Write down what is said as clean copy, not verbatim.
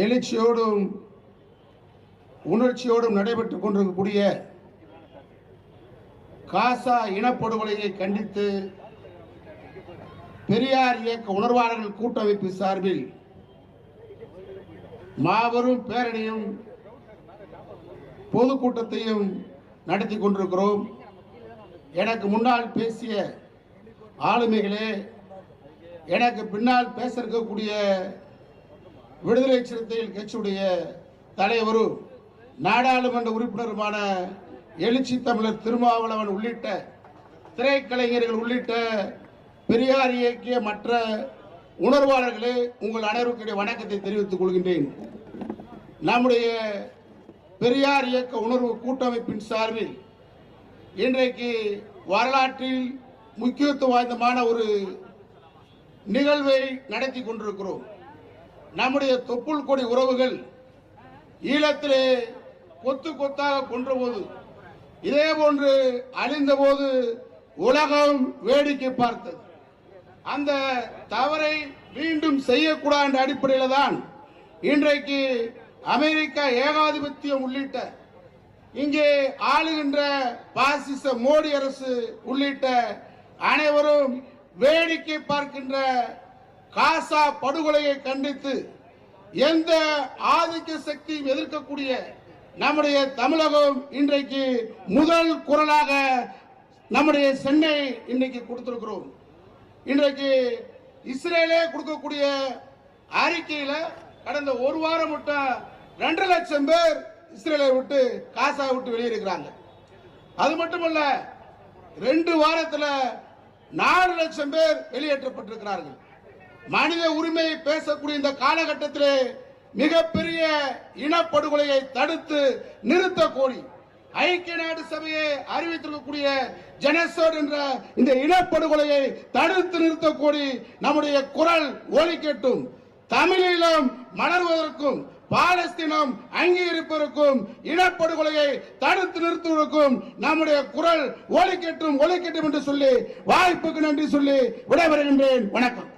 எழுச்சியோடும் உணர்ச்சியோடும் நடைபெற்றுக் கொண்டிருக்கக்கூடிய காசா இனப்படுகொலையை கண்டித்து பெரியார் இயக்க உணர்வாளர்கள் கூட்டமைப்பு சார்பில் மாபெரும் பேரணியும் பொதுக்கூட்டத்தையும் நடத்தி கொண்டிருக்கிறோம். எனக்கு முன்னால் பேசிய ஆளுமைகளே, எனக்கு பின்னால் பேச இருக்கக்கூடிய விடுதலை சிறுத்தைகள் கட்சியுடைய தலைவரும் நாடாளுமன்ற உறுப்பினருமான எழுச்சி தமிழர் திருமாவளவன் உள்ளிட்ட திரைக்கலைஞர்கள் உள்ளிட்ட பெரியார் இயக்கிய மற்ற உணர்வாளர்களே, உங்கள் அனைவருக்குடைய வணக்கத்தை தெரிவித்துக் கொள்கின்றேன். நம்முடைய பெரியார் இயக்க உணர்வு கூட்டமைப்பின் சார்பில் இன்றைக்கு வரலாற்றில் முக்கியத்துவம் வாய்ந்தமான ஒரு நிகழ்வை நடத்தி கொண்டிருக்கிறோம். நம்முடைய தொப்புள் கொடி உறவுகள் ஈழத்திலே கொத்து கொத்தாக கொன்றபோது, இதே போன்று அழிந்த போது உலகம் வேடிக்கை பார்த்தது. அந்த தவறை மீண்டும் செய்யக்கூடாது என்ற அடிப்படையில் தான் இன்றைக்கு அமெரிக்கா ஏகாதிபத்தியம் உள்ளிட்ட இங்கே ஆளுகின்ற பாசிச மோடி அரசு உள்ளிட்ட அனைவரும் வேடிக்கை பார்க்கின்ற காசா படுகொலையை கண்டித்து எந்த ஆதிக்க சக்தியும் எதிர்க்கக்கூடிய நம்முடைய தமிழகம் இன்றைக்கு முதல் குரலாக நம்முடைய சென்னை இன்றைக்கு கொடுத்திருக்கிறோம். இன்றைக்கு இஸ்ரேலே கொடுக்கக்கூடிய அறிக்கையில கடந்த ஒரு வாரம் மட்டும் 2 லட்சம் பேர் இஸ்ரேலை விட்டு காசா விட்டு வெளியேறுகிறாங்க. அது மட்டுமல்ல, 2 வாரத்தில் 4 லட்சம் பேர் வெளியேற்றப்பட்டிருக்கிறார்கள். மனித உரிமையை பேசக்கூடிய இந்த காலகட்டத்திலே மிகப்பெரிய இனப்படுகொலையை தடுத்து நிறுத்த கோரி ஐக்கிய நாடு சபையை அறிவித்திருக்கக்கூடிய ஜெனோசைட் என்ற இந்த இனப்படுகொலையை தடுத்து நிறுத்த கோரி நம்முடைய குரல் ஒலிக்கட்டும். தமிழீழம் மலர்வதற்கும் பாலஸ்தீனம் அங்கீகரிப்பதற்கும் இனப்படுகொலையை தடுத்து நிறுத்துவதற்கும் நம்முடைய குரல் ஒலிக்கட்டும் என்று சொல்லி வாய்ப்புக்கு நன்றி சொல்லி விடைபெறுகின்றேன். வணக்கம்.